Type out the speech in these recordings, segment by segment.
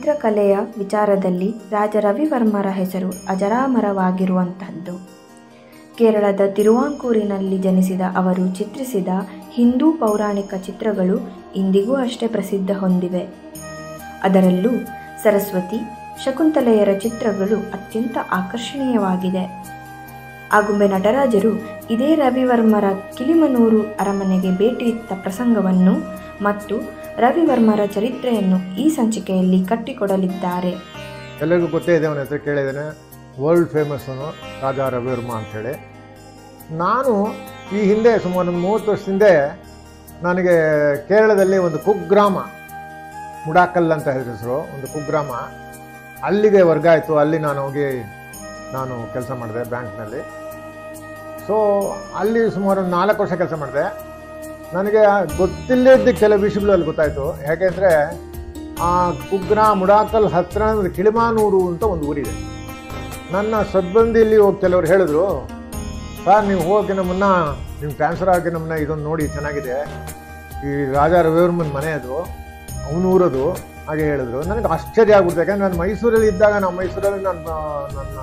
ಚಿತ್ರಕಲೆಯ ವಿಚಾರದಲ್ಲಿ ರಾಜ ರವಿವರ್ಮರ ಹೆಸರು ಅಜರಾಮರವಾಗಿರುವಂತಹದ್ದು. ಕೇರಳದ ತಿರುವಾಂಕೂರಿನಲ್ಲಿ ಜನಿಸಿದ ಅವರು ಚಿತ್ರಿಸಿದ ಹಿಂದೂ ಪೌರಾಣಿಕ ಚಿತ್ರಗಳು ಇಂದಿಗೂ ಅಷ್ಟೇ ಪ್ರಸಿದ್ಧ ಹೊಂದಿವೆ. ಅದರಲ್ಲೂ ಸರಸ್ವತಿ, ಶಕುಂತಲೆಯರ ಚಿತ್ರಗಳು ಅತ್ಯಂತ ಆಕರ್ಷಣೀಯವಾಗಿದೆ. ಆಗುಂಬೆ ನಟರಾಜರು ಇದೇ ರವಿವರ್ಮರ ಕಿಲಿಮನೂರು ಅರಮನೆಗೆ ಭೇಟಿಯಿತ್ತ ಪ್ರಸಂಗವನ್ನು ಮತ್ತು ರವಿವರ್ಮರ ಚರಿತ್ರೆಯನ್ನು ಈ ಸಂಚಿಕೆಯಲ್ಲಿ ಕಟ್ಟಿಕೊಡಲಿದ್ದಾರೆ. ಎಲ್ಲರಿಗೂ ಗೊತ್ತೇ ಇದೆ, ಅವನ ಹೆಸರು ಕೇಳಿದ್ದೇನೆ. ವರ್ಲ್ಡ್ ಫೇಮಸ್ಸನು ರಾಜ ರವಿವರ್ಮ ಅಂಥೇಳಿ. ನಾನು ಈ ಹಿಂದೆ ಸುಮಾರು 30 ವರ್ಷದ ಹಿಂದೆ ನನಗೆ ಕೇರಳದಲ್ಲಿ ಒಂದು ಕುಗ್ರಾಮ, ಮುಡಾಕಲ್ ಅಂತ ಹೆಸರು, ಒಂದು ಕುಗ್ರಾಮ, ಅಲ್ಲಿಗೆ ವರ್ಗ ಆಯಿತು. ಅಲ್ಲಿ ನಾನು ಕೆಲಸ ಮಾಡಿದೆ ಬ್ಯಾಂಕ್ನಲ್ಲಿ. ಸೊ ಅಲ್ಲಿ ಸುಮಾರು 4 ವರ್ಷ ಕೆಲಸ ಮಾಡಿದೆ. ನನಗೆ ಗೊತ್ತಿಲ್ಲದ ಕೆಲವು ವಿಷಯಗಳು ಅಲ್ಲಿ ಗೊತ್ತಾಯಿತು. ಯಾಕೆಂದರೆ ಆ ಮುಡಾಕಲ್ ಹತ್ತಿರ ಕಿಳಿಮಾನೂರು ಅಂತ ಒಂದು ಊರಿದೆ. ನನ್ನ ಸದ್ಬಂದಿಯಲ್ಲಿ ಹೋಗಿ ಕೆಲವರು ಹೇಳಿದ್ರು, ಸರ್ ನೀವು ಹೋಗಿ ನಮ್ಮನ್ನ, ನೀವು ಟ್ರಾನ್ಸ್ಫರ್ ಆಗಿ ನಮ್ಮನ್ನ ಇದೊಂದು ನೋಡಿ ಚೆನ್ನಾಗಿದೆ, ಈ ರಾಜ ರವಿವರ್ಮನ ಮನೆ ಅದು, ಅವನೂರದು ಹಾಗೆ ಹೇಳಿದ್ರು. ನನಗೆ ಆಶ್ಚರ್ಯ ಆಗ್ಬಿಡ್ತು. ಯಾಕಂದರೆ ನಾನು ಮೈಸೂರಲ್ಲಿ ಇದ್ದಾಗ, ಮೈಸೂರಲ್ಲಿ ನನ್ನ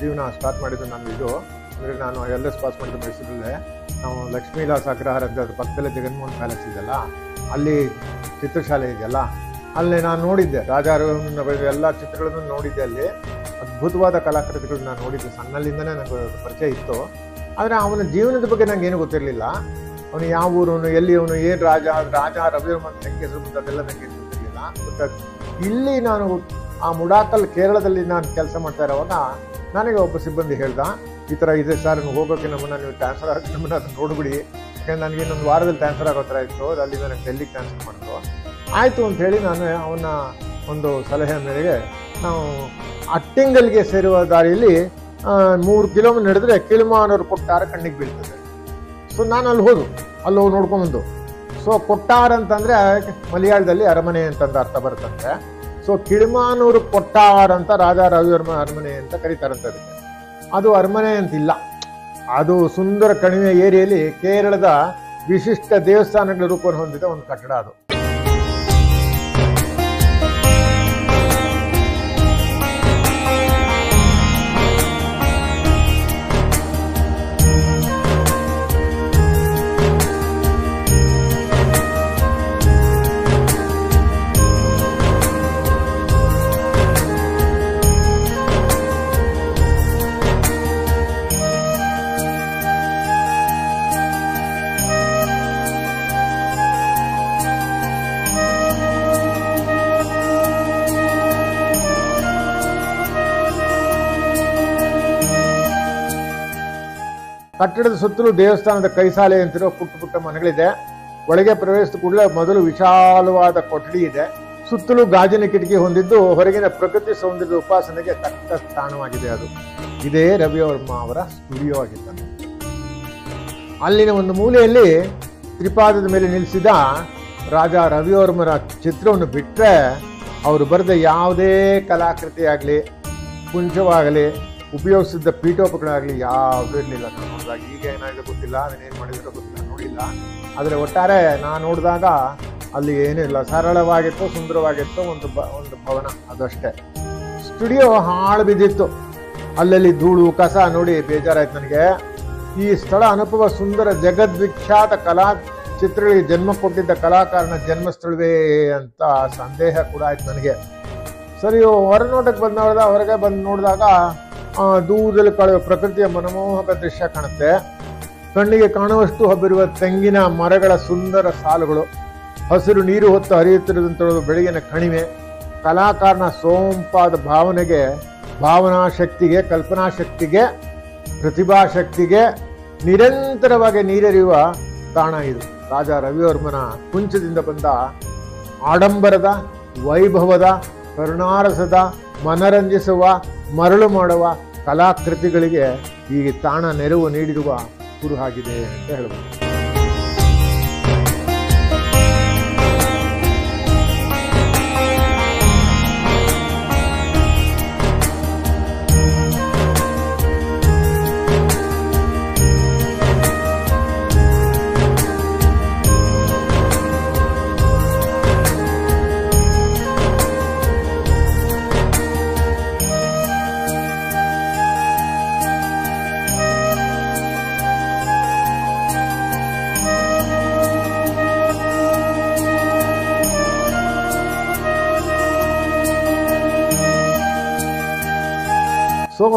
ಜೀವನ ಸ್ಟಾರ್ಟ್ ಮಾಡಿದ್ದು. ಅಂದರೆ ನಾನು LS ಪಾಸ್ ಮಾಡಿದ್ದು ಮೈಸೂರಲ್ಲೇ. ನಾವು ಲಕ್ಷ್ಮೀ ವಿಲಾಸ್ ಅಗ್ರಹಾರ ಅಂತ ಅದ್ರ ಪಕ್ಕದಲ್ಲೇ ಜಗನ್ಮೋಹನ್ ಪ್ಯಾಲೇಸ್ ಇದೆಯಲ್ಲ, ಅಲ್ಲಿ ಚಿತ್ರಶಾಲೆ ಇದೆಯಲ್ಲ, ಅಲ್ಲಿ ನಾನು ನೋಡಿದ್ದೆ ರಾಜ ರವಿವರ್ಮನ ಎಲ್ಲ ಚಿತ್ರಗಳನ್ನು ನೋಡಿದ್ದೆ. ಅಲ್ಲಿ ಅದ್ಭುತವಾದ ಕಲಾಕೃತಿಗಳನ್ನ ನಾನು ನೋಡಿದ್ದೆ. ಸಣ್ಣಲ್ಲಿಂದನೇ ನನಗೆ ಪರಿಚಯ ಇತ್ತು. ಆದರೆ ಅವನ ಜೀವನದ ಬಗ್ಗೆ ನನಗೆ ಏನು ಗೊತ್ತಿರಲಿಲ್ಲ. ಅವನು ಯಾವ ಊರವನು, ಎಲ್ಲಿ ಅವನು, ಏನು ರಾಜ ರವಿವರ್ಮನ ಹೆಂಗೆ ಹೆಸರು ಬಂತು ಅದೆಲ್ಲ ನನಗೆ ಏನು ಗೊತ್ತಿರಲಿಲ್ಲ. ಇಲ್ಲಿ ನಾನು ಆ ಮುಡಾಕಲ್ ಕೇರಳದಲ್ಲಿ ನಾನು ಕೆಲಸ ಮಾಡ್ತಾ ಇರೋವಾಗ ನನಗೆ ಒಬ್ಬ ಸಿಬ್ಬಂದಿ ಹೇಳ್ದ, ಈ ಥರ ಇದೆ ಸರ್, ಹೋಗೋಕ್ಕೆ ನಮ್ಮನ್ನು ನೀವು ಟ್ರಾನ್ಸ್ಫರ್ ಆಗಿ ನಮ್ಮನ್ನು ಅದನ್ನು ನೋಡ್ಬಿಡಿ. ಯಾಕೆಂದ್ರೆ ನನಗೆ ಇನ್ನೊಂದು ವಾರದಲ್ಲಿ ಟ್ರಾನ್ಸ್ಫರ್ ಆಗೋ ಥರ ಇತ್ತು. ಅಲ್ಲಿಂದ ನನಗೆ ಡೆಲ್ಲಿಗೆ ಟ್ರಾನ್ಸ್ಫರ್ ಮಾಡಿದ್ರು. ಆಯಿತು ಅಂಥೇಳಿ ನಾನು ಅವನ ಒಂದು ಸಲಹೆ ಮೇರೆಗೆ ನಾವು ಅಟ್ಟಿಂಗಲ್ಗೆ ಸೇರುವ ದಾರಿಯಲ್ಲಿ 3 ಕಿಲೋಮೀಟರ್ ನಡೆದ್ರೆ ಕಿಳಿಮಾನೂರು ಕೊಟ್ಟಾರ ಕಣ್ಣಿಗೆ ಬೀಳ್ತದೆ. ಸೊ ನಾನು ಅಲ್ಲಿ ಹೋಗಿ ನೋಡ್ಕೊಂಬಂದು. ಸೊ ಕೊಟ್ಟಾರ ಅಂತಂದರೆ ಮಲಯಾಳದಲ್ಲಿ ಅರಮನೆ ಅಂತಂದು ಅರ್ಥ ಬರುತ್ತಂತೆ. ಸೊ ಕಿಳಿಮಾನೂರು ಕೊಟ್ಟಾರ ಅಂತ ರಾಜ ರವಿವರ್ಮ ಅರಮನೆ ಅಂತ ಕರೀತಾರಂತ. ಅದಕ್ಕೆ ಅದು ಅರಮನೆ ಅಂತಿಲ್ಲ, ಅದು ಸುಂದರ ಕಣಿವೆ ಏರಿಯಲ್ಲಿ ಕೇರಳದ ವಿಶಿಷ್ಟ ದೇವಸ್ಥಾನಗಳ ರೂಪವನ್ನು ಹೊಂದಿದ ಒಂದು ಕಟ್ಟಡ ಅದು. ಕಟ್ಟಡದ ಸುತ್ತಲೂ ದೇವಸ್ಥಾನದ ಕೈಸಾಲೆ ಅಂತಿರೋ ಪುಟ್ಟ ಮನೆಗಳಿದೆ. ಒಳಗೆ ಪ್ರವೇಶದ ಕೂಡಲೇ ಮೊದಲು ವಿಶಾಲವಾದ ಕೊಠಡಿ ಇದೆ. ಸುತ್ತಲೂ ಗಾಜಿನ ಕಿಟಕಿ ಹೊಂದಿದ್ದು ಹೊರಗಿನ ಪ್ರಕೃತಿ ಸೌಂದರ್ಯದ ಉಪಾಸನೆಗೆ ತಕ್ಕ ಸ್ಥಾನವಾಗಿದೆ. ಅದು ಇದೇ ರವಿವರ್ಮ ಅವರ ಸ್ಟುಡಿಯೋ ಆಗಿದ್ದಾನೆ. ಅಲ್ಲಿನ ಒಂದು ಮೂಲೆಯಲ್ಲಿ ತ್ರಿಪಾದದ ಮೇಲೆ ನಿಲ್ಲಿಸಿದ ರಾಜ ರವಿವರ್ಮರ ಚಿತ್ರವನ್ನು ಬಿಟ್ಟರೆ ಅವರು ಬರೆದ ಯಾವುದೇ ಕಲಾಕೃತಿ ಆಗಲಿ, ಕುಂಚವಾಗಲಿ, ಉಪಯೋಗಿಸಿದ್ದ ಪೀಠೋಪಕರಣ ಆಗಲಿ ಯಾವುದೂ ಇರಲಿಲ್ಲ. ನಾನು ನೋಡಿದಾಗ, ಈಗ ಏನಾಗಿದೆ ಗೊತ್ತಿಲ್ಲ, ಅದನ್ನೇನು ಮಾಡಿದ್ರೋ ಗೊತ್ತಿಲ್ಲ, ನೋಡಿಲ್ಲ. ಆದರೆ ಒಟ್ಟಾರೆ ನಾನು ನೋಡಿದಾಗ ಅಲ್ಲಿ ಏನೂ ಇಲ್ಲ, ಸರಳವಾಗಿತ್ತು, ಸುಂದರವಾಗಿತ್ತು, ಒಂದು ಭವನ, ಅದಷ್ಟೇ. ಸ್ಟುಡಿಯೋ ಹಾಳು ಬಿದ್ದಿತ್ತು. ಅಲ್ಲಲ್ಲಿ ಧೂಳು ಕಸ ನೋಡಿ ಬೇಜಾರಾಯ್ತು ನನಗೆ. ಈ ಸ್ಥಳ ಅನುಪಮ ಸುಂದರ ಜಗದ್ವಿಖ್ಯಾತ ಕಲಾ ಚಿತ್ರಗಳಿಗೆ ಜನ್ಮ ಕೊಟ್ಟಿದ್ದ ಕಲಾಕಾರನ ಜನ್ಮಸ್ಥಳವೇ ಅಂತ ಸಂದೇಹ ಕೂಡ ಆಯ್ತು ನನಗೆ. ಸರಿ, ಹೊರನೋಟಕ್ಕೆ ಹೊರಗೆ ಬಂದು ನೋಡಿದಾಗ ದೂರದಲ್ಲಿ ಕಾಣುವ ಪ್ರಕೃತಿಯ ಮನಮೋಹಕ ದೃಶ್ಯ ಕಾಣುತ್ತೆ. ಕಣ್ಣಿಗೆ ಕಾಣುವಷ್ಟು ಹಬ್ಬಿರುವ ತೆಂಗಿನ ಮರಗಳ ಸುಂದರ ಸಾಲುಗಳು, ಹಸಿರು ನೀರು ಹೊತ್ತು ಹರಿಯುತ್ತಿರುವಂಥ ಬೆಳಗಿನ ಕಣಿವೆ, ಕಲಾಕಾರನ ಸೋಂಪಾದ ಭಾವನೆಗೆ, ಭಾವನಾ ಶಕ್ತಿಗೆ, ಕಲ್ಪನಾ ಶಕ್ತಿಗೆ, ಪ್ರತಿಭಾಶಕ್ತಿಗೆ ನಿರಂತರವಾಗಿ ನೀರೆರಿಯುವ ತಾಣ ಇದು. ರಾಜ ರವಿವರ್ಮನ ಕುಂಚದಿಂದ ಬಂದ ಆಡಂಬರದ, ವೈಭವದ, ಕರುಣಾರಸದ, ಮನರಂಜಿಸುವ, ಮರಳು ಮಾಡುವ ಕಲಾಕೃತಿಗಳಿಗೆ ಈ ತಾಣ ನೆರವು ನೀಡಿರುವ ಕುರುಹಾಗಿದೆ ಅಂತ ಹೇಳ್ಬೋದು. ಸೊ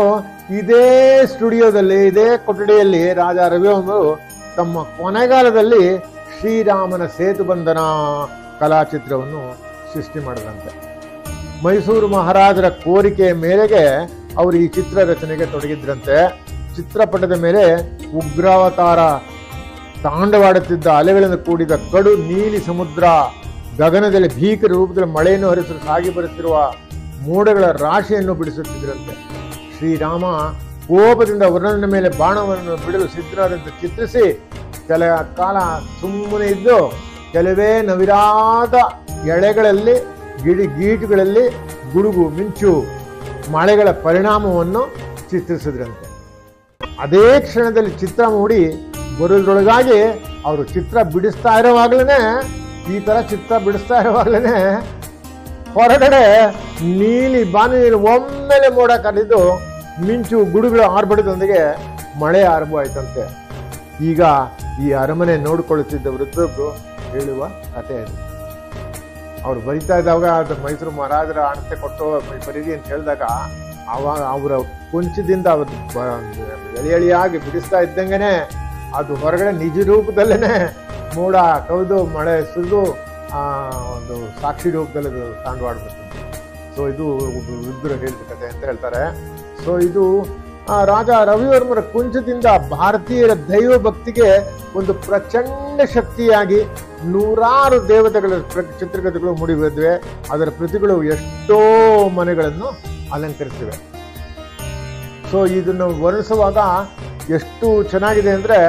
ಇದೇ ಸ್ಟುಡಿಯೋದಲ್ಲಿ, ಇದೇ ಕೊಠಡಿಯಲ್ಲಿ ರಾಜಾ ರವಿವರ್ಮರು ತಮ್ಮ ಕೊನೆಗಾಲದಲ್ಲಿ ಶ್ರೀರಾಮನ ಸೇತುಬಂಧನ ಕಲಾಚಿತ್ರವನ್ನು ಸೃಷ್ಟಿ ಮಾಡಿದಂತೆ. ಮೈಸೂರು ಮಹಾರಾಜರ ಕೋರಿಕೆಯ ಮೇರೆಗೆ ಅವರು ಈ ಚಿತ್ರ ರಚನೆಗೆ ತೊಡಗಿದ್ರಂತೆ. ಚಿತ್ರಪಟದ ಮೇಲೆ ಉಗ್ರಾವತಾರ ತಾಂಡವಾಡುತ್ತಿದ್ದ ಅಲೆಗಳಿಂದ ಕೂಡಿದ ಕಡು ನೀಲಿ ಸಮುದ್ರ, ಗಗನದಲ್ಲಿ ಭೀಕರ ರೂಪದಲ್ಲಿ ಮಳೆಯನ್ನು ಹರಿಸಲು ಸಾಗಿ ಬರುತ್ತಿರುವ ಮೋಡಗಳ ರಾಶಿಯನ್ನು ಬಿಡಿಸುತ್ತಿದ್ದರಂತೆ. ಶ್ರೀರಾಮ ಕೋಪದಿಂದ ವರ್ಣನ ಮೇಲೆ ಬಾಣವನ್ನು ಬಿಡಲು ಸಿದ್ಧರಾದಂತೆ ಚಿತ್ರಿಸಿ ಕೆಲ ಕಾಲ ಸುಮ್ಮನೆ ಇದ್ದು ಕೆಲವೇ ನವಿರಾದ ಎಳೆಗಳಲ್ಲಿ ಗೀಟುಗಳಲ್ಲಿ ಗುಡುಗು ಮಿಂಚು ಮಳೆಗಳ ಪರಿಣಾಮವನ್ನು ಚಿತ್ರಿಸಿದ್ರಂತೆ. ಅದೇ ಕ್ಷಣದಲ್ಲಿ ಚಿತ್ರ ಮೂಡಿ ಬರೋದ್ರೊಳಗಾಗಿ ಅವರು ಚಿತ್ರ ಬಿಡಿಸ್ತಾ ಇರುವಾಗಲೇ, ಈ ತರ ಚಿತ್ರ ಬಿಡಿಸ್ತಾ ಇರುವಾಗಲೇ ಹೊರಗಡೆ ನೀಲಿ ಬಾನಿನ ಒಮ್ಮೆಲೆ ಮೋಡ ಕರೆದು ಮಿಂಚು ಗುಡುಗಳು ಆರ್ಭಟದೊಂದಿಗೆ ಮಳೆ ಆರಂಭವಾಯ್ತಂತೆ. ಈಗ ಈ ಅರಮನೆ ನೋಡಿಕೊಳ್ಳುತ್ತಿದ್ದ ವೃದ್ಧರು ಹೇಳುವ ಕಥೆ ಅದು. ಅವ್ರು ಬರಿತಾ ಇದ್ದಾಗ ಅದು ಮೈಸೂರು ಮಹಾರಾಜರ ಅಣತೆ ಕೊಟ್ಟು ಬರೀರಿ ಅಂತ ಹೇಳಿದಾಗ ಆವಾಗ ಅವರ ಕೊಂಚದಿಂದ ಎಳಿಯಾಗಿ ಬಿಡಿಸ್ತಾ ಇದ್ದಂಗೆನೆ ಅದು ಹೊರಗಡೆ ನಿಜ ರೂಪದಲ್ಲೇನೆ ಮೋಡ ಕವಿದು ಮಳೆ ಸುರಿದು ಒಂದು ಸಾಕ್ಷಿ ರೂಪದಲ್ಲಿ ಅದು ತಾಂಡವಾಡ್ಬಿಡ್ತದೆ. ಸೊ ಇದು ವೃದ್ಧರು ಹೇಳಿದ ಕಥೆ ಅಂತ ಹೇಳ್ತಾರೆ. ಸೊ ಇದು ರಾಜ ರವಿವರ್ಮರ ಕುಂಚದಿಂದ ಭಾರತೀಯರ ದೈವ ಭಕ್ತಿಗೆ ಒಂದು ಪ್ರಚಂಡ ಶಕ್ತಿಯಾಗಿ ನೂರಾರು ದೇವತೆಗಳ ಚಿತ್ರಕಥೆಗಳು ಮೂಡಿಬಿದ್ದಿವೆ. ಅದರ ಪ್ರತಿಗಳು ಎಷ್ಟೋ ಮನೆಗಳನ್ನು ಅಲಂಕರಿಸಿವೆ. ಸೊ ಇದನ್ನು ವರ್ಣಿಸುವಾಗ ಎಷ್ಟು ಚೆನ್ನಾಗಿದೆ ಅಂದರೆ,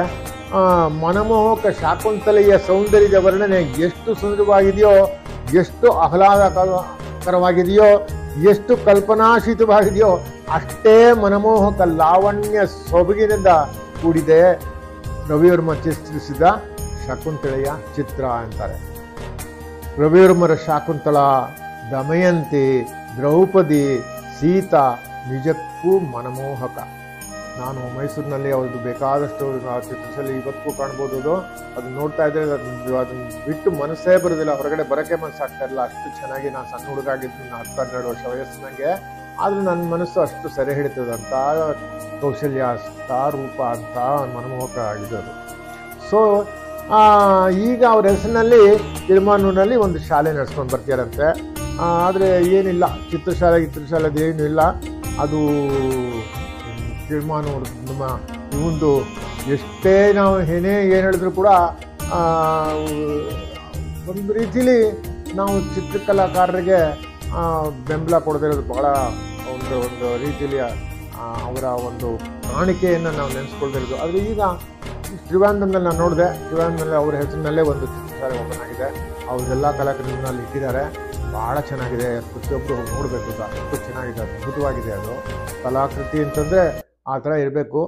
ಮನಮೋಹಕ ಶಾಕುಂತಲೆಯ ಸೌಂದರ್ಯದ ವರ್ಣನೆ ಎಷ್ಟು ಸುಂದರವಾಗಿದೆಯೋ, ಎಷ್ಟು ಆಹ್ಲಾದಕರವಾಗಿದೆಯೋ, ಎಷ್ಟು ಕಲ್ಪನಾಶೀತವಾಗಿದೆಯೋ ಅಷ್ಟೇ ಮನಮೋಹಕ ಲಾವಣ್ಯ ಸೊಬಗಿನಿಂದ ಕೂಡಿದೆ ರವಿವರ್ಮ ಚಿತ್ರಿಸಿದ ಶಾಕುಂತಲೆಯ ಚಿತ್ರ ಅಂತಾರೆ. ರವಿವರ್ಮರ ಶಾಕುಂತಲ, ದಮಯಂತಿ, ದ್ರೌಪದಿ, ಸೀತಾ ನಿಜಕ್ಕೂ ಮನಮೋಹಕ. ನಾನು ಮೈಸೂರಿನಲ್ಲಿ ಅವ್ರದ್ದು ಬೇಕಾದಷ್ಟು ಚಿತ್ರಶೈಲಿ ಇವತ್ತಿಗೂ ಕಾಣ್ಬೋದು. ಅದು ನೋಡ್ತಾ ಇದ್ರೆ ಅದನ್ನ ಬಿಟ್ಟು ಮನಸ್ಸೇ ಬರೋದಿಲ್ಲ, ಹೊರಗಡೆ ಬರೋಕ್ಕೆ ಮನಸ್ಸಾಗ್ತಾ ಇಲ್ಲ. ಅಷ್ಟು ಚೆನ್ನಾಗಿ ನಾನು ಸಣ್ಣ ಹುಡುಗಾಗಿದ್ದು, 10-12 ವರ್ಷ ವಯಸ್ಸಿನಂಗೆ, ಆದರೂ ನನ್ನ ಮನಸ್ಸು ಅಷ್ಟು ಸೆರೆ ಹಿಡಿತದಂತ ಕೌಶಲ್ಯ ಅಂತ ರೂಪ ಅಂತ ಮನಮೋಹಕ ಆಗಿದೆ ಅದು. ಸೊ ಈಗ ಅವ್ರ ಹೆಸರಿನಲ್ಲಿ ತಿರುಮಾನೂರಿನಲ್ಲಿ ಒಂದು ಶಾಲೆ ನಡೆಸ್ಕೊಂಡು ಬರ್ತೀರಂತೆ. ಆದರೆ ಏನಿಲ್ಲ, ಚಿತ್ರಶಾಲೆದು ಏನೂ ಇಲ್ಲ. ಅದು ತಿರುಮಾನೂರು ನಮ್ಮ ಇವಂದು ಎಷ್ಟೇ ನಾವು ಏನು ಹೇಳಿದ್ರು ಕೂಡ ಒಂದು ರೀತಿಲಿ ನಾವು ಚಿತ್ರಕಲಾಕಾರರಿಗೆ ಬೆಂಬಲ ಕೊಡದಿರೋದು ಬಹಳ ಒಂದು ರೀತಿಯಲ್ಲಿ ಅವರ ಒಂದು ಕಾಣಿಕೆಯನ್ನು ನಾವು ನೆನೆಸ್ಕೊಳ್ದಿರೋದು. ಆದರೆ ಈಗ ತ್ರಿವೇಂದ್ರಮ್ನಲ್ಲಿ ನಾನು ನೋಡಿದೆ, ತ್ರಿವೇಂದ್ರಮ್ನಲ್ಲಿ ಅವರ ಹೆಸರಿನಲ್ಲೇ ಒಂದು ಚಿತ್ರಶಾಲೆ ಓಪನ್ ಆಗಿದೆ. ಅವ್ರದ್ದೆಲ್ಲ ಕಲಾಕೃತಿಗಳನ್ನ ಅಲ್ಲಿ ಇಟ್ಟಿದ್ದಾರೆ. ಭಾಳ ಚೆನ್ನಾಗಿದೆ, ಪ್ರತಿಯೊಬ್ಬರು ನೋಡಬೇಕು. ಅಷ್ಟು ಚೆನ್ನಾಗಿದೆ, ಅದ್ಭುತವಾಗಿದೆ. ಅದು ಕಲಾಕೃತಿ ಅಂತಂದರೆ ಆ ಥರ ಇರಬೇಕು.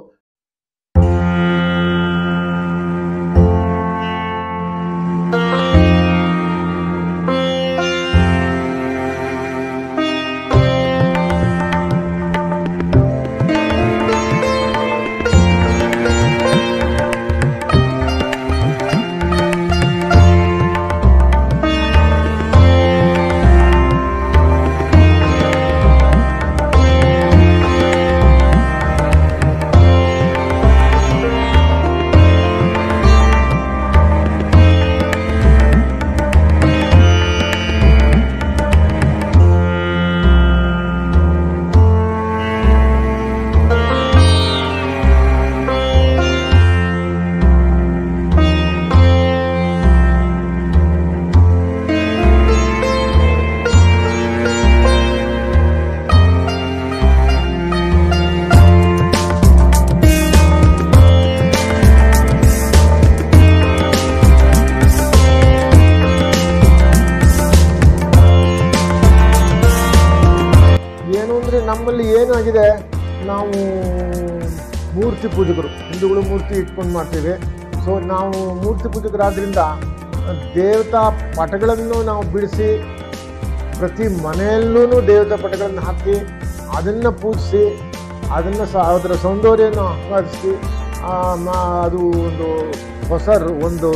ನಮ್ಮಲ್ಲಿ ಏನಾಗಿದೆ, ನಾವು ಮೂರ್ತಿ ಪೂಜಕರು, ಹಿಂದೂಗಳು ಮೂರ್ತಿ ಇಟ್ಕೊಂಡು ಮಾಡ್ತೀವಿ. ಸೊ ನಾವು ಮೂರ್ತಿ ಪೂಜಕರಾದ್ರಿಂದ ದೇವತಾ ಪಟಗಳನ್ನು ನಾವು ಬಿಡಿಸಿ ಪ್ರತಿ ಮನೆಯಲ್ಲೂ ದೇವತಾ ಪಟಗಳನ್ನು ಹಾಕಿ ಅದನ್ನು ಪೂಜಿಸಿ ಅದನ್ನು ಅದರ ಸೌಂದರ್ಯವನ್ನು ಆಸ್ವಾದಿಸಿ ಅದು ಒಂದು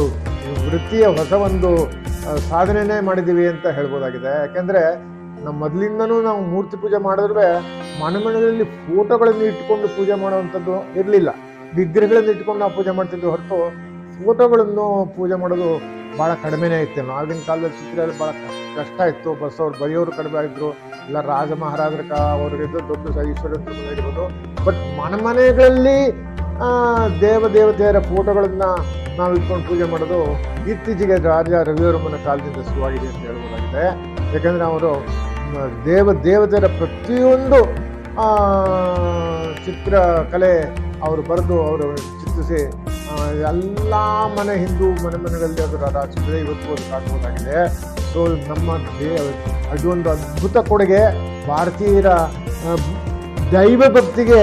ವೃತ್ತಿಯ ಹೊಸ ಒಂದು ಸಾಧನೆನೇ ಮಾಡಿದ್ದೀವಿ ಅಂತ ಹೇಳ್ಬೋದಾಗಿದೆ. ಯಾಕೆಂದರೆ ನಮ್ಮ ಮೊದಲಿಂದನೂ ನಾವು ಮೂರ್ತಿ ಪೂಜೆ ಮಾಡಿದ್ರೆ ಮನೆಗಳಲ್ಲಿ ಫೋಟೋಗಳನ್ನು ಇಟ್ಕೊಂಡು ಪೂಜೆ ಮಾಡುವಂಥದ್ದು ಇರಲಿಲ್ಲ. ವಿಗ್ರಹಗಳನ್ನು ಇಟ್ಕೊಂಡು ನಾವು ಪೂಜೆ ಮಾಡ್ತಿದ್ವಿ ಹೊರತು ಫೋಟೋಗಳನ್ನು ಪೂಜೆ ಮಾಡೋದು ಭಾಳ ಕಡಿಮೆನೇ ಇತ್ತು. ಆಗಿನ ಕಾಲದಲ್ಲಿ ಚಿತ್ರ ಎಲ್ಲ ಭಾಳ ಕಷ್ಟ ಇತ್ತು. ಬಸವ್ರು ಬರೆಯೋರು ಕಡಿಮೆ ಇದ್ರು, ಇಲ್ಲ ರಾಜ ಮಹಾರಾಜರ ಅವ್ರಿಗೆ ದೊಡ್ಡ ಈಶ್ವರಂತರ ಇರ್ಬೋದು. ಬಟ್ ಮನೆಗಳಲ್ಲಿ ದೇವತೆಯರ ಫೋಟೋಗಳನ್ನು ನಾವು ಇಟ್ಕೊಂಡು ಪೂಜೆ ಮಾಡೋದು ಇತ್ತೀಚೆಗೆ ರಾಜ ರವಿವರ್ಮನ ಕಾಲದಿಂದ ಶುರುವಾಗಿದೆ ಅಂತ ಹೇಳ್ಬೋದಾಗಿದೆ. ಯಾಕಂದರೆ ಅವರು ದೇವತೆಯರ ಪ್ರತಿಯೊಂದು ಚಿತ್ರಕಲೆ ಅವರು ಬರೆದು ಅವರು ಚಿತ್ರಿಸಿ ಎಲ್ಲ ಹಿಂದೂ ಮನೆಗಳಲ್ಲಿ ಅದರ ಚಿತ್ರ ಇವತ್ತು ಅದು ಕಾಣಬಹುದಾಗಿದೆ. ಸೊ ನಮ್ಮ ಅದೊಂದು ಅದ್ಭುತ ಕೊಡುಗೆ. ಭಾರತೀಯರ ದೈವ ಭಕ್ತಿಗೆ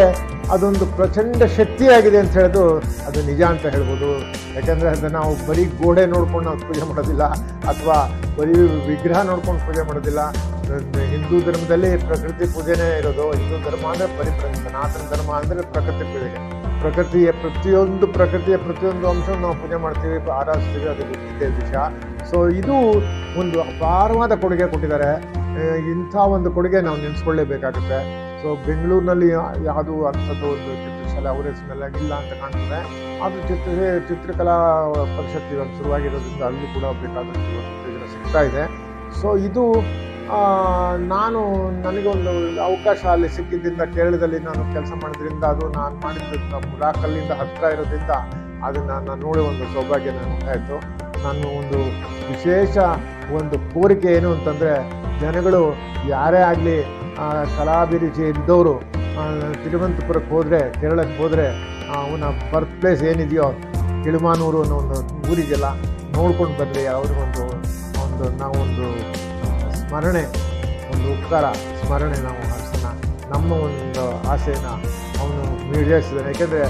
ಅದೊಂದು ಪ್ರಚಂಡ ಶಕ್ತಿಯಾಗಿದೆ ಅಂತ ಹೇಳೋದು ಅದು ನಿಜ ಅಂತ ಹೇಳ್ಬೋದು. ಯಾಕಂದರೆ ಅದು ನಾವು ಬರೀ ಗೋಡೆ ನೋಡ್ಕೊಂಡು ನಾವು ಪೂಜೆ ಮಾಡೋದಿಲ್ಲ, ಅಥವಾ ಬರೀ ವಿಗ್ರಹ ನೋಡ್ಕೊಂಡು ಪೂಜೆ ಮಾಡೋದಿಲ್ಲ. ಹಿಂದೂ ಧರ್ಮದಲ್ಲಿ ಪ್ರಕೃತಿ ಪೂಜೆನೇ ಇರೋದು. ಹಿಂದೂ ಧರ್ಮ ಅಂದರೆ ಸನಾತನ ಧರ್ಮ ಅಂದರೆ ಪ್ರಕೃತಿ ಪೂಜೆಗೆ. ಪ್ರಕೃತಿಯ ಪ್ರತಿಯೊಂದು ಅಂಶವನ್ನು ನಾವು ಪೂಜೆ ಮಾಡ್ತೀವಿ, ಆರಾಧಿಸ್ತೀವಿ, ಅದು ಗೊತ್ತಿದೆ ವಿಷಯ. ಸೊ ಇದು ಒಂದು ಅಪಾರವಾದ ಕೊಡುಗೆ ಕೊಟ್ಟಿದ್ದಾರೆ. ಇಂಥ ಒಂದು ಕೊಡುಗೆ ನಾವು ನೆನೆಸ್ಕೊಳ್ಳೇಬೇಕಾಗುತ್ತೆ. ಸೊ ಬೆಂಗಳೂರಿನಲ್ಲಿ ಯಾವುದು ಅಂಥದ್ದು ಒಂದು ಚಿತ್ರಶಾಲೆ ಅವರ ಹೆಸರಿನಲ್ಲಿ ಇಲ್ಲ ಅಂತ ಕಾಣ್ತದೆ. ಅದು ಚಿತ್ರಕಲಾ ಪರಿಷತ್ ಇವಾಗ ಶುರುವಾಗಿರೋದ್ರಿಂದ ಅಲ್ಲಿ ಕೂಡ ಬೇಕಾದಷ್ಟು ಉತ್ತೇಜನ ಸಿಗ್ತಾ ಇದೆ. ಸೊ ಇದು ನನಗೊಂದು ಅವಕಾಶ ಅಲ್ಲಿ ಸಿಕ್ಕಿದ್ದರಿಂದ, ಕೇರಳದಲ್ಲಿ ನಾನು ಕೆಲಸ ಮಾಡೋದ್ರಿಂದ, ಅದು ನಾನು ಮಾಡಿದ್ದ ಮುರಾಕಲ್ಲಿಂದ ಹತ್ತಿರ ಇರೋದ್ರಿಂದ ಅದನ್ನು ನಾನು ನೋಡಿ ಒಂದು ಸೌಭಾಗ್ಯ ನನಗೆ ಉಂಟಾಯಿತು. ನಾನು ಒಂದು ವಿಶೇಷ ಒಂದು ಕೋರಿಕೆ ಏನು ಅಂತಂದರೆ, ಜನಗಳು ಯಾರೇ ಆಗಲಿ ಕಲಾಭಿರುಚಿ ಇದ್ದವರು ತಿರುವನಂತಪುರಕ್ಕೆ ಹೋದರೆ, ಕೇರಳಕ್ಕೆ ಹೋದರೆ ಅವನ ಬರ್ತ್ ಪ್ಲೇಸ್ ಏನಿದೆಯೋ ಕಿಳುಮಾನೂರು ಅನ್ನೋ ಒಂದು ಊರಿಗೆಲ್ಲ ನೋಡ್ಕೊಂಡು ಬರಲಿ. ಅವ್ರಿಗೊಂದು ನಾವೊಂದು ಸ್ಮರಣೆ, ಒಂದು ಉಪಕಾರ ಸ್ಮರಣೆ ನಾವು ಹರಿಸೋಣ. ನಮ್ಮ ಒಂದು ಆಸೆನ ಅವನು ಈಡೇರಿಸಿದ್ದಾನೆ. ಯಾಕೆಂದರೆ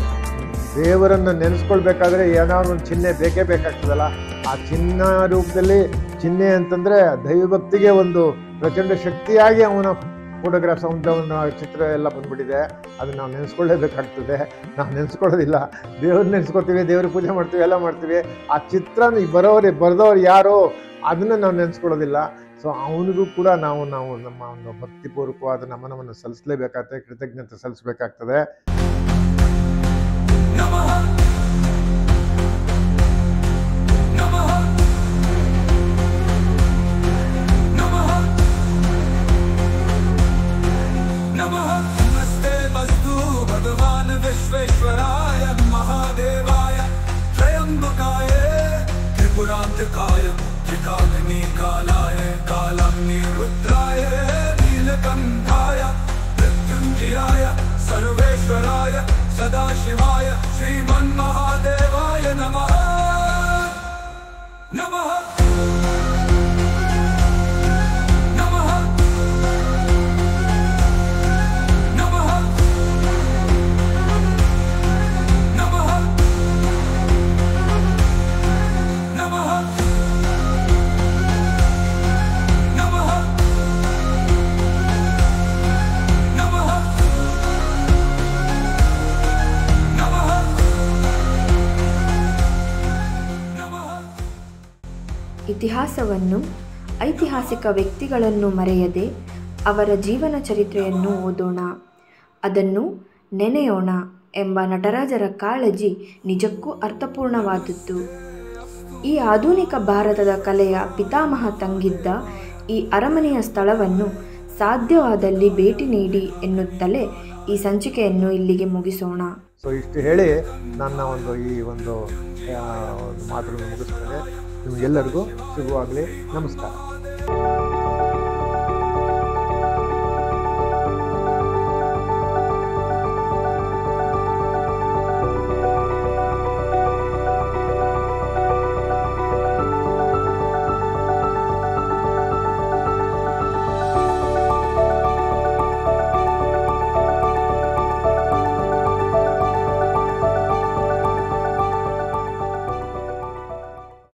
ದೇವರನ್ನು ನೆನೆಸ್ಕೊಳ್ಬೇಕಾದ್ರೆ ಏನಾದ್ರು ಒಂದು ಚಿಹ್ನೆ ಬೇಕೇ ಬೇಕಾಗ್ತದಲ್ಲ. ಆ ಚಿನ್ನ ರೂಪದಲ್ಲಿ, ಚಿಹ್ನೆ ಅಂತಂದರೆ ದೈವಭಕ್ತಿಗೆ ಒಂದು ಪ್ರಚಂಡ ಶಕ್ತಿಯಾಗಿ ಅವನ ಫೋಟೋಗ್ರಾಫ್ಸ್ ಅವನ ಚಿತ್ರ ಎಲ್ಲ ಬಂದ್ಬಿಟ್ಟಿದೆ. ಅದನ್ನು ನಾವು ನೆನೆಸ್ಕೊಳ್ಳೇಬೇಕಾಗ್ತದೆ. ನಾವು ನೆನೆಸ್ಕೊಳ್ಳೋದಿಲ್ಲ, ದೇವ್ರನ್ನ ನೆನೆಸ್ಕೊತೀವಿ, ದೇವ್ರ ಪೂಜೆ ಮಾಡ್ತೀವಿ, ಎಲ್ಲ ಮಾಡ್ತೀವಿ. ಆ ಚಿತ್ರ ಬರೆದವ್ರು ಯಾರೋ ಅದನ್ನು ನಾವು ನೆನೆಸ್ಕೊಳ್ಳೋದಿಲ್ಲ. ಸೊ ಅವನಿಗೂ ಕೂಡ ನಾವು ನಮ್ಮ ಒಂದು ಭಕ್ತಿಪೂರ್ವಕವಾದ ನಮನವನ್ನು ಸಲ್ಲಿಸಲೇಬೇಕಾಗ್ತದೆ, ಕೃತಜ್ಞತೆ ಸಲ್ಲಿಸಬೇಕಾಗ್ತದೆ. भगवान विश्वेश्वराय महादेवाय त्रयंबकाय त्रिपुरांतकाय त्रिकाग्नि कालाय कालाग्नि रुद्राय नीलकंठाय मृत्युंजयाय सर्वेश्वराय सदाशिवाय श्रीमन्महादेवाय नमः नमः ಇತಿಹಾಸವನ್ನು, ಐತಿಹಾಸಿಕ ವ್ಯಕ್ತಿಗಳನ್ನು ಮರೆಯದೆ ಅವರ ಜೀವನ ಚರಿತ್ರೆಯನ್ನು ಓದೋಣ, ಅದನ್ನು ನೆನೆಯೋಣ ಎಂಬ ನಟರಾಜರ ಕಾಳಜಿ ನಿಜಕ್ಕೂ ಅರ್ಥಪೂರ್ಣವಾದದ್ದು. ಈ ಆಧುನಿಕ ಭಾರತದ ಕಲೆಯ ಪಿತಾಮಹ ತಂಗಿದ್ದ ಈ ಅರಮನೆಯ ಸ್ಥಳವನ್ನು ಸಾಧ್ಯವಾದಲ್ಲಿ ಭೇಟಿ ನೀಡಿ ಎನ್ನುತ್ತಲೇ ಈ ಸಂಚಿಕೆಯನ್ನು ಇಲ್ಲಿಗೆ ಮುಗಿಸೋಣ. ಸೊ ಇಷ್ಟು ಹೇಳಿ ನನ್ನ ಈ ಒಂದು ಮಾತನ್ನು ಮುಗಿಸ್ತೇನೆ. ನಿಮಗೆಲ್ಲರಿಗೂ ಶುಭವಾಗಲಿ. ನಮಸ್ಕಾರ.